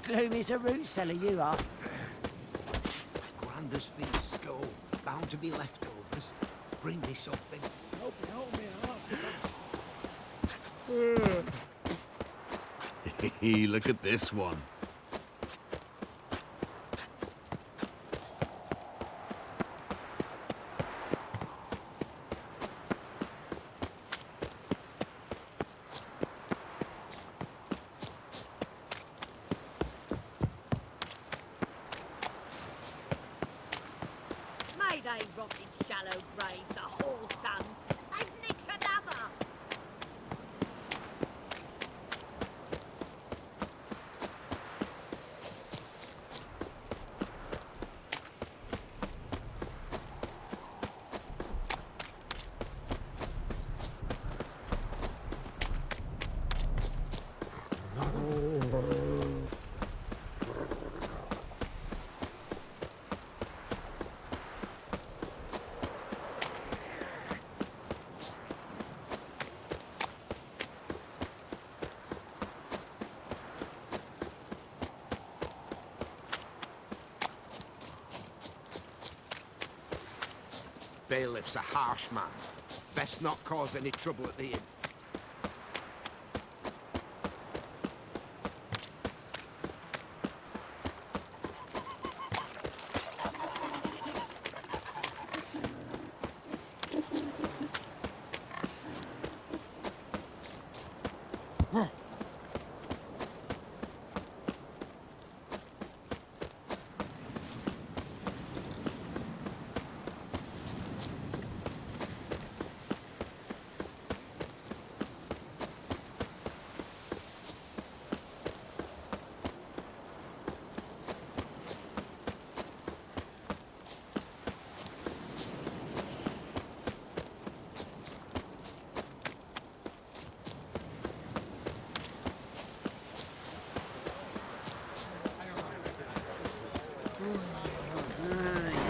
Gloomy's a root seller, you are. Grand as feasts go, bound to be leftovers. Bring me something. Hey, look at this one. May they rot in shallow graves, the whole sons. They've nicked another. Bailiff's a harsh man. Best not cause any trouble at the inn.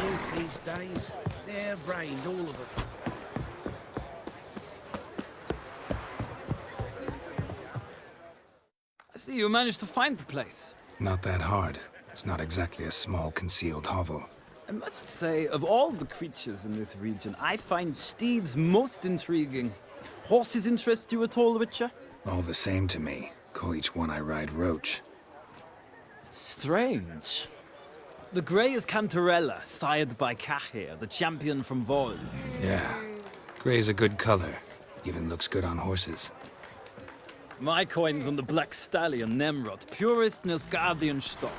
Youth these days, they're brained, all of them. I see you managed to find the place. Not that hard. It's not exactly a small, concealed hovel. I must say, of all the creatures in this region, I find steeds most intriguing. Horses interest you at all, Witcher? All the same to me. Call each one I ride Roach. Strange. The grey is Cantarella, sired by Cahir, the champion from Vol. Yeah. Gray's a good color. Even looks good on horses. My coin's on the Black Stallion Nemrod, purest Nilfgaardian stock.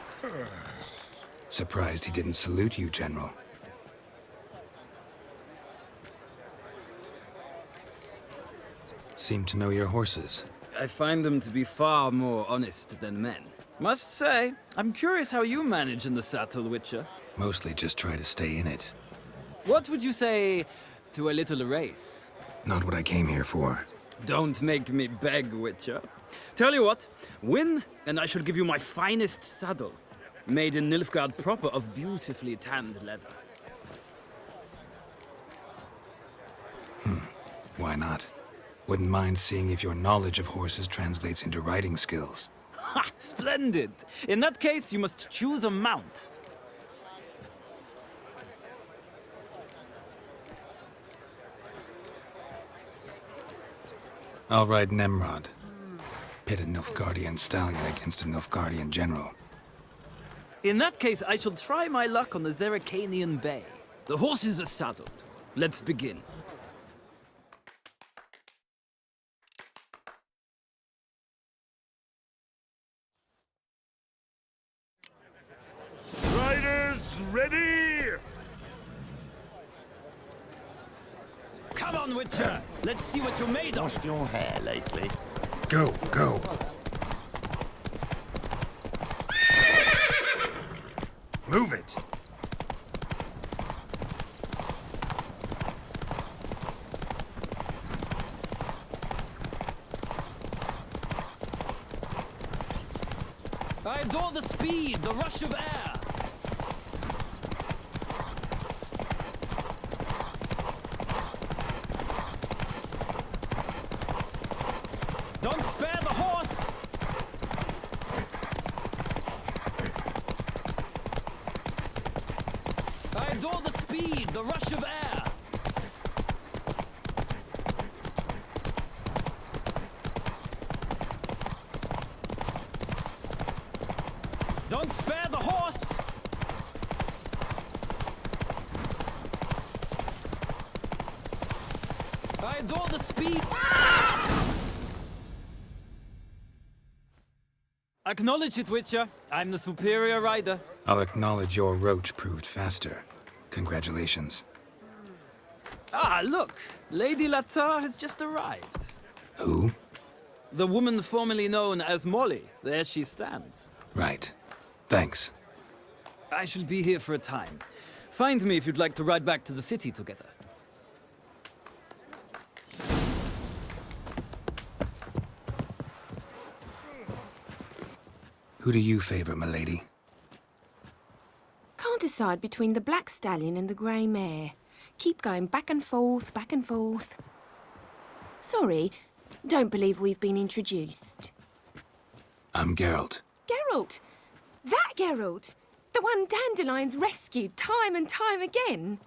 Surprised he didn't salute you, General. Seem to know your horses. I find them to be far more honest than men. Must say, I'm curious how you manage in the saddle, Witcher. Mostly just try to stay in it. What would you say to a little race? Not what I came here for. Don't make me beg, Witcher. Tell you what, win, and I shall give you my finest saddle. Made in Nilfgaard proper of beautifully tanned leather. Why not? Wouldn't mind seeing if your knowledge of horses translates into riding skills. Ha! Splendid! In that case, you must choose a mount. I'll ride Nemrod. Pit a Nilfgaardian stallion against a Nilfgaardian general. In that case, I shall try my luck on the Zerrikanian Bay. The horses are saddled. Let's begin. Riders, ready! Come on, Witcher! Let's see what you're made of! Washed your hair lately? Go, go! Move it! I adore the speed, the rush of air! Don't spare the horse! speed, the rush of air! Don't spare the horse! I adore the speed. Acknowledge it, Witcher. I'm the superior rider. I'll acknowledge your roach proved faster. Congratulations. Ah, look! Lady Latar has just arrived. Who? The woman formerly known as Molly. There she stands. Right. Thanks. I shall be here for a time. Find me if you'd like to ride back to the city together. Who do you favor, milady? Can't decide between the black stallion and the grey mare. Keep going back and forth, back and forth. Sorry, don't believe we've been introduced. I'm Geralt. Geralt! That Geralt! The one Dandelion's rescued time and time again.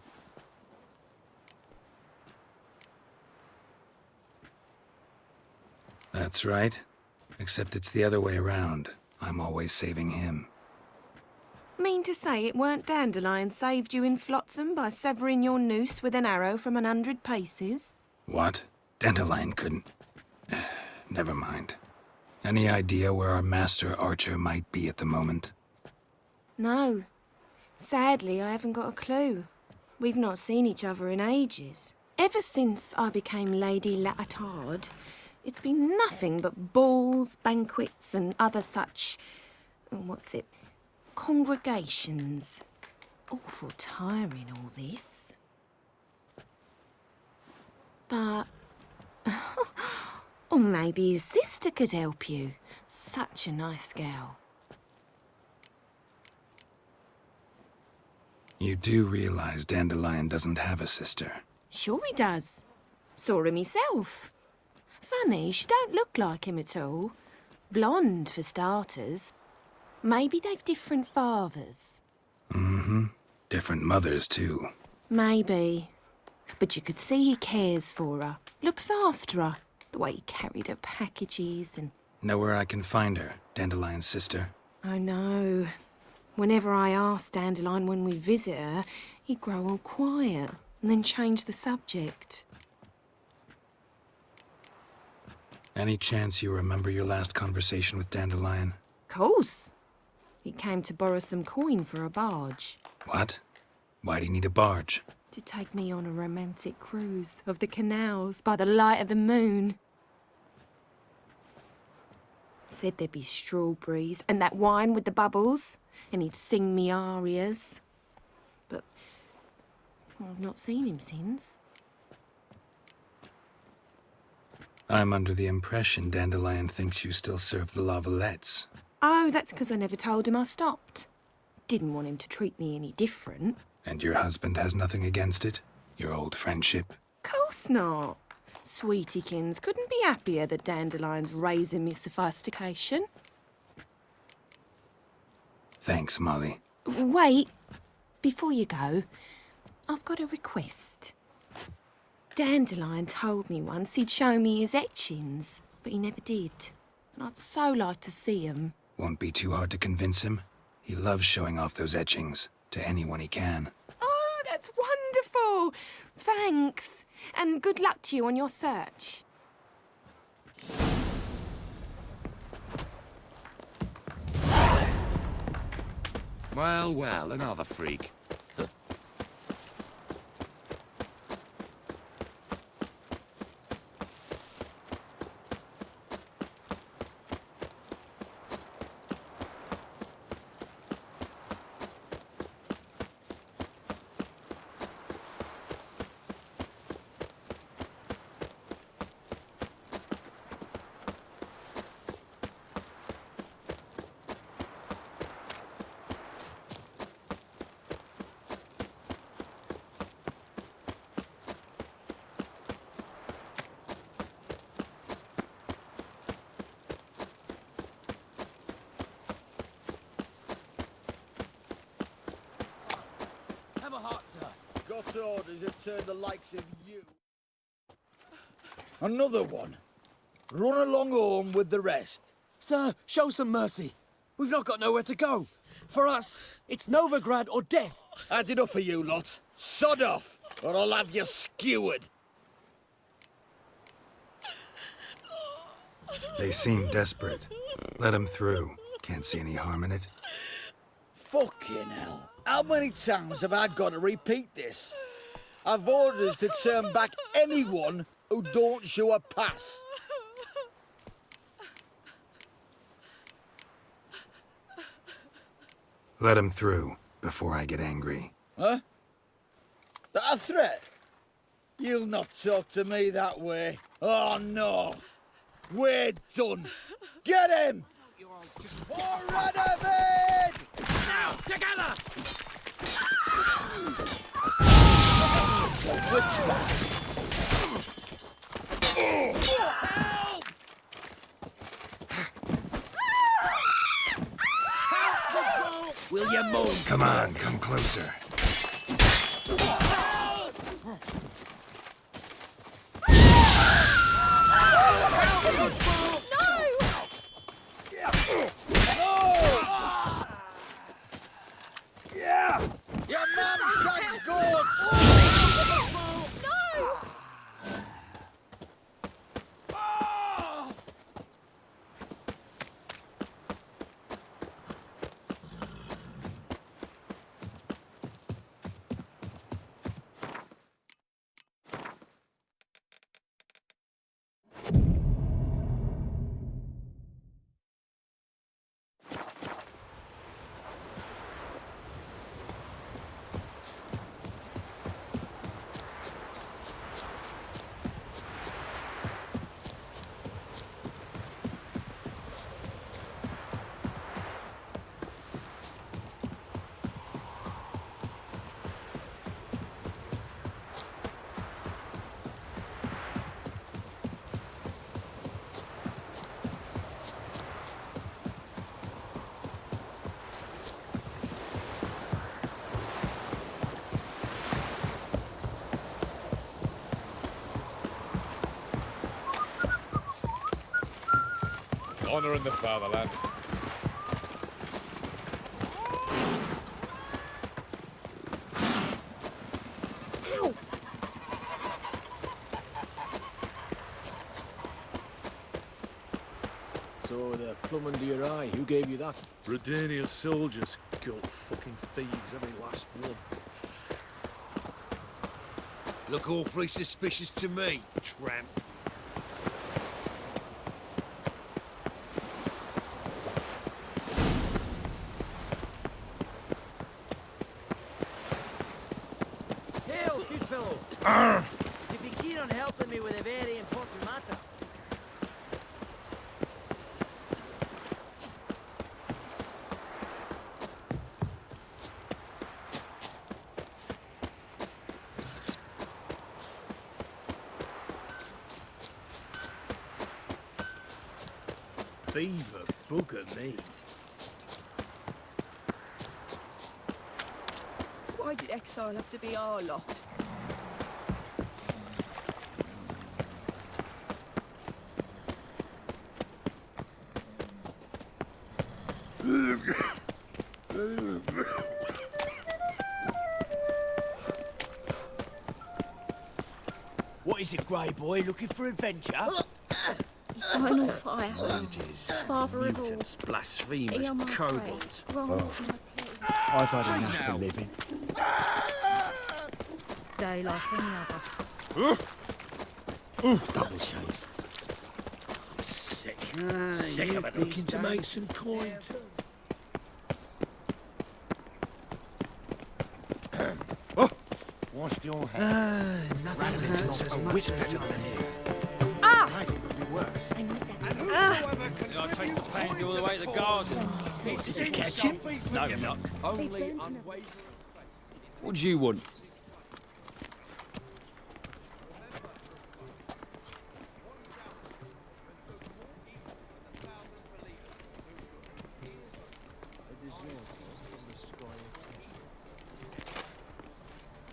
That's right. Except it's the other way around. I'm always saving him. Mean to say it weren't Dandelion saved you in Flotsam by severing your noose with an arrow from 100 paces? What? Dandelion couldn't... Never mind. Any idea where our master archer might be at the moment? No. Sadly, I haven't got a clue. We've not seen each other in ages. Ever since I became Lady Latard, it's been nothing but balls, banquets and other such... congregations. Awful tiring, all this. But... or maybe his sister could help you. Such a nice girl. You do realize Dandelion doesn't have a sister. Sure he does. Saw him himself. Funny, she don't look like him at all. Blonde, for starters. Maybe they've different fathers. Mm-hmm. Different mothers, too. Maybe. But you could see he cares for her. Looks after her. The way he carried her packages and... Know where I can find her, Dandelion's sister? I know. Whenever I asked Dandelion when we visit her, he'd grow all quiet and then change the subject. Any chance you remember your last conversation with Dandelion? Course. He came to borrow some coin for a barge. What? Why do you need a barge? To take me on a romantic cruise of the canals by the light of the moon. Said there'd be strawberries and that wine with the bubbles, and he'd sing me arias. But I've not seen him since. I'm under the impression Dandelion thinks you still serve the Lavalettes. Oh, that's because I never told him I stopped. Didn't want him to treat me any different. And your husband has nothing against it? Your old friendship? Course not. Sweetiekins couldn't be happier that Dandelion's raising me sophistication. Thanks, Molly. Wait, before you go, I've got a request. Dandelion told me once he'd show me his etchings, but he never did. And I'd so like to see 'em. Won't be too hard to convince him. He loves showing off those etchings to anyone he can. Oh, that's wonderful! Thanks, and good luck to you on your search. Well, well, another freak. got orders to turn the likes of you. Another one. Run along home with the rest. Sir, show some mercy. We've not got nowhere to go. For us, it's Novigrad or death. Had enough of you lot. Sod off, or I'll have you skewered. They seem desperate. Let them through. Can't see any harm in it. Fucking hell. How many times have I got to repeat this? I've orders to turn back anyone who don't show a pass. Let them through before I get angry. Huh? That a threat? You'll not talk to me that way. Oh, no. We're done. Get him! For Radovid! Now, together! Will you move? Come on, come closer. Your mum shot's good! Honour in the fatherland. So the plum under your eye, who gave you that? Redania soldiers, guilt fucking thieves, every last one. Look awfully suspicious to me, tramp. Hail, good fellow. Would you be keen on helping me with a very important matter? Beaver bugger me. Why did exile have to be our lot? What is it, Grey Boy? Looking for adventure? Eternal fire. Father of all. Mutants, blasphemers, Hear my kobolds. prayer. Grant my plea. I've had enough of living. Day like any other. Double chase. Sick. Sick of it. Looking to make some coin. Wash your hands. Radovid's not a whit better than you. I traced the pansy all the way to the garden. Did you catch him? No luck. Only unwavering. What do you want?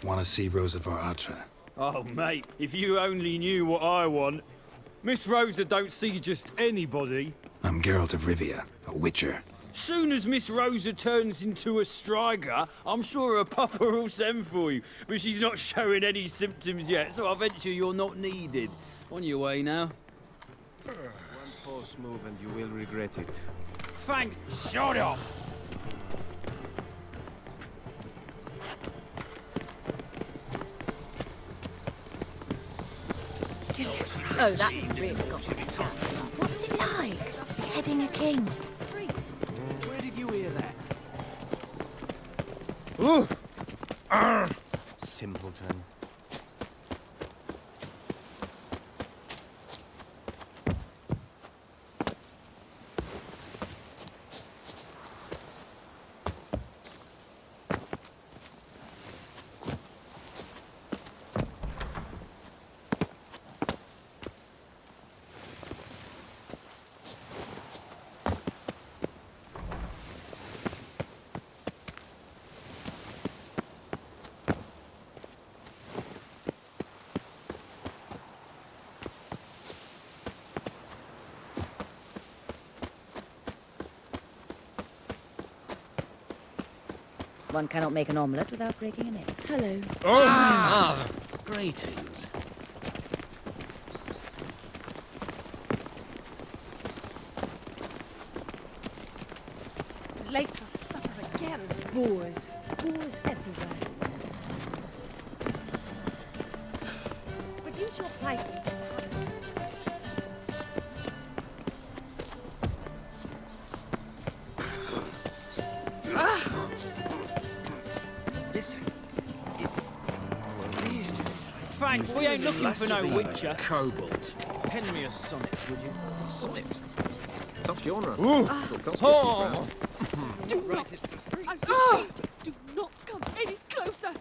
Want to see Rosa Atra. Oh, mate, if you only knew what I want. Miss Rosa don't see just anybody. I'm Geralt of Rivia, a witcher. Soon as Miss Rosa turns into a striker, I'm sure her papa will send for you. But she's not showing any symptoms yet, so I venture you're not needed. On your way now. One false move and you will regret it. Thanks. Shut off! Oh, that really got me down. What's it like, beheading a king? Priests. Where did you hear that? Simpleton. One cannot make an omelette without breaking an egg. Hello. Greetings. Late for supper again. Boars. Boars everywhere. Reduce your prices. Listen, it's... Frank, we ain't looking for no witcher. Kobolds. Pen me a sonnet, would you? Sonnet? Tough genre. Do not, I repeat, do not come any closer.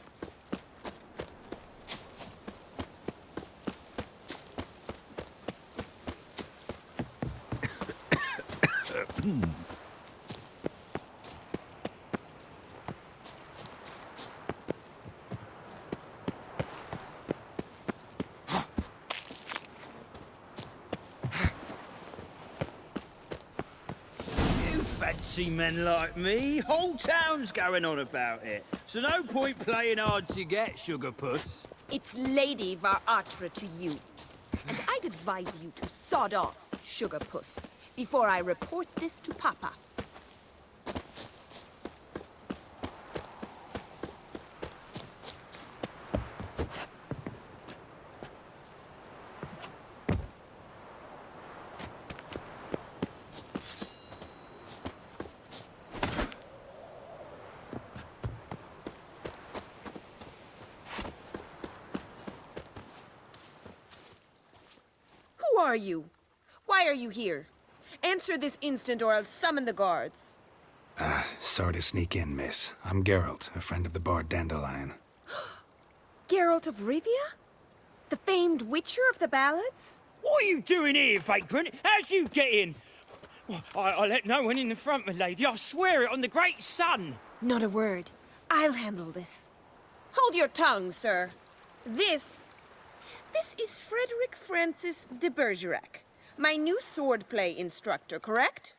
Fancy men like me, whole town's going on about it. So no point playing hard to get, sugar puss. It's Lady Atra to you. And I'd advise you to sod off, sugar puss, before I report this to Papa. Who are you? Why are you here? Answer this instant or I'll summon the guards. Sorry to sneak in, miss. I'm Geralt, a friend of the bard Dandelion. Geralt of Rivia? The famed witcher of the ballads? What are you doing here, vagrant? How'd you get in? I let no one in the front, my lady. I swear it on the great sun. Not a word. I'll handle this. Hold your tongue, sir. This is Frederick Francis de Bergerac, my new swordplay instructor, correct?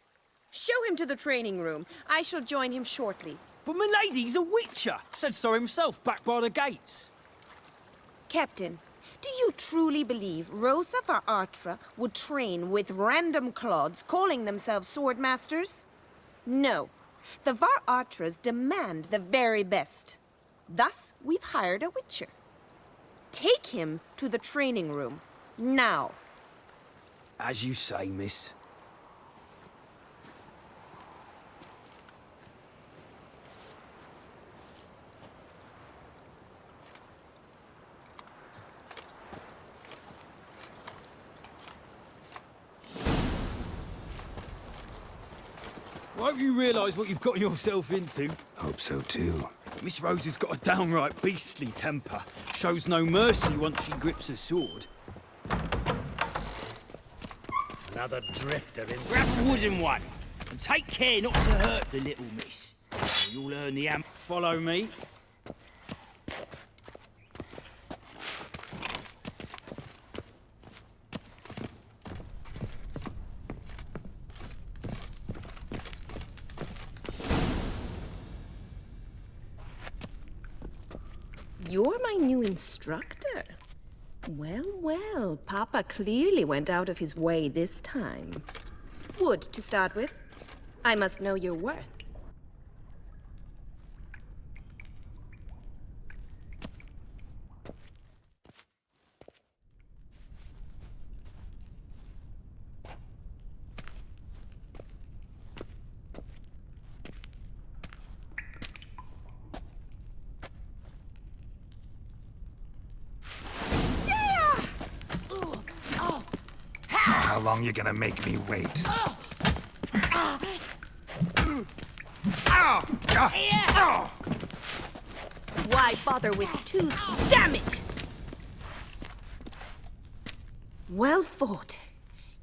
Show him to the training room. I shall join him shortly. But my lady's a witcher. Said so himself back by the gates. Captain, do you truly believe Rosa Atra would train with random clods calling themselves sword masters? No. The Atras demand the very best. Thus, we've hired a witcher. Take him to the training room, now. As you say, miss. Won't you realise what you've got yourself into? Hope so, too. Miss Rosa's got a downright beastly temper. Shows no mercy once she grips a sword. Another drifter in... Grab a wooden one, and take care not to hurt the little miss. Or you'll earn the amp. Follow me. you're my new instructor. Well, well, Papa clearly went out of his way this time. Wood, to start with. I must know your worth. How long you gonna make me wait? Why bother with two? Damn it! Well fought.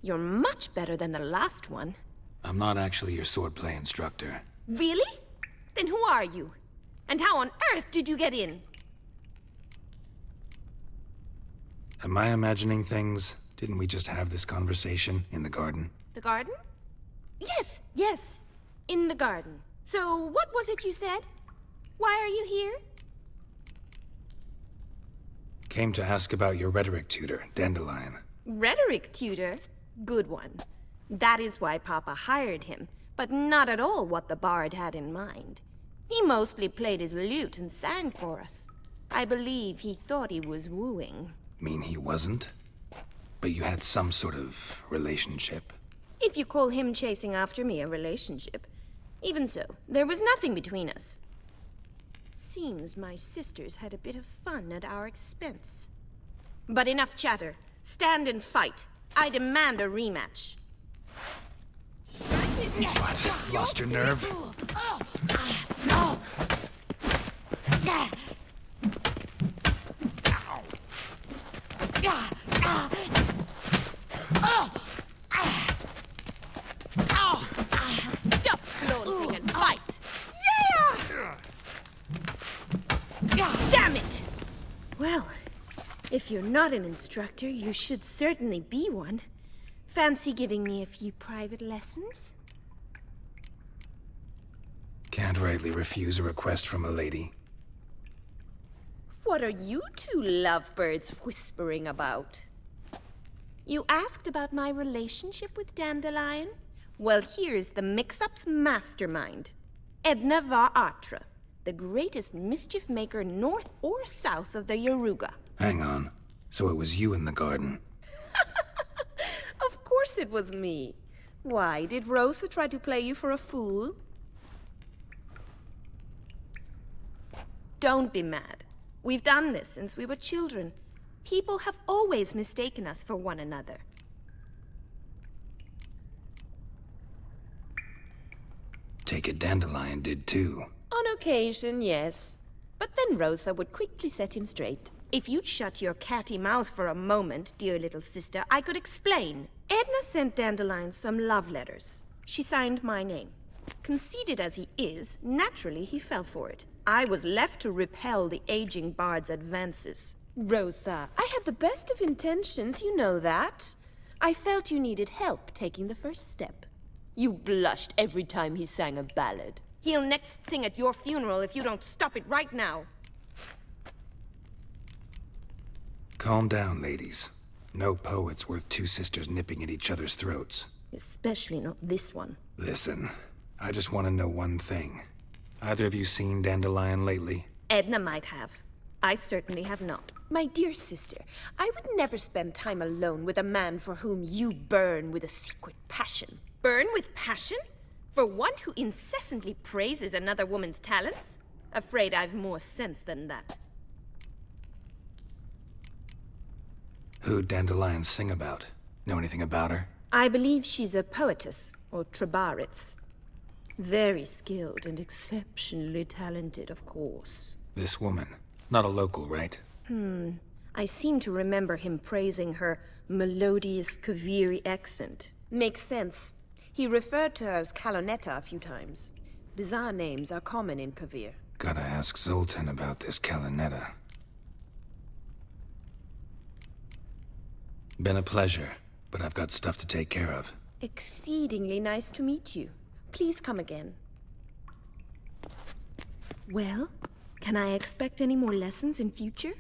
You're much better than the last one. I'm not actually your swordplay instructor. Really? Then who are you? And how on earth did you get in? Am I imagining things? Didn't we just have this conversation in the garden? The garden? Yes, yes. In the garden. So, what was it you said? Why are you here? Came to ask about your rhetoric tutor, Dandelion. Rhetoric tutor? Good one. That is why Papa hired him, but not at all what the bard had in mind. He mostly played his lute and sang for us. I believe he thought he was wooing. Mean he wasn't? But you had some sort of relationship? If you call him chasing after me a relationship. Even so, there was nothing between us. Seems my sisters had a bit of fun at our expense. But enough chatter. Stand and fight. I demand a rematch. What? Lost your nerve? Stop flaunting and fight! Yeah! Damn it! Well, if you're not an instructor, you should certainly be one. Fancy giving me a few private lessons? Can't rightly refuse a request from a lady. What are you two lovebirds whispering about? You asked about my relationship with Dandelion? Well, here's the mix-up's mastermind. Edna var Atra, the greatest mischief maker north or south of the Yaruga. Hang on. So it was you in the garden? Of course it was me. Why, did Rosa try to play you for a fool? Don't be mad. We've done this since we were children. People have always mistaken us for one another. Take it Dandelion did too. On occasion, yes. But then Rosa would quickly set him straight. If you'd shut your catty mouth for a moment, dear little sister, I could explain. Edna sent Dandelion some love letters. She signed my name. Conceited as he is, naturally he fell for it. I was left to repel the aging bard's advances. Rosa, I had the best of intentions, you know that. I felt you needed help taking the first step. You blushed every time he sang a ballad. He'll next sing at your funeral if you don't stop it right now. Calm down, ladies. No poet's worth two sisters nipping at each other's throats. Especially not this one. Listen, I just want to know one thing. Either of you seen Dandelion lately? Edna might have. I certainly have not. My dear sister, I would never spend time alone with a man for whom you burn with a secret passion. Burn with passion? For one who incessantly praises another woman's talents? Afraid I've more sense than that. Who'd Dandelion sing about? Know anything about her? I believe she's a poetess, or trabaritz. Very skilled and exceptionally talented, of course. This woman. Not a local, right? I seem to remember him praising her melodious Kaviri accent. Makes sense. He referred to her as Kalonetta a few times. Bizarre names are common in Kavir. Gotta ask Zoltan about this Kalonetta. Been a pleasure, but I've got stuff to take care of. Exceedingly nice to meet you. Please come again. Well, Can I expect any more lessons in future?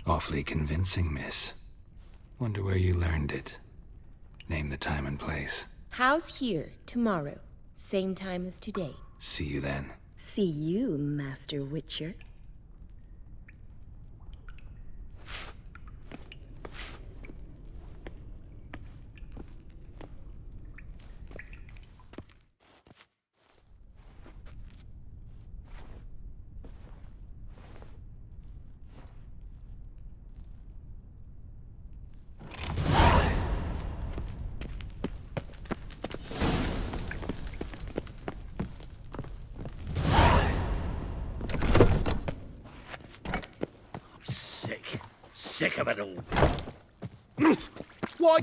Awfully convincing, miss. Wonder where you learned it. Name the time and place. House here, tomorrow. Same time as today. See you then. See you, Master Witcher. Sick of it all. Why,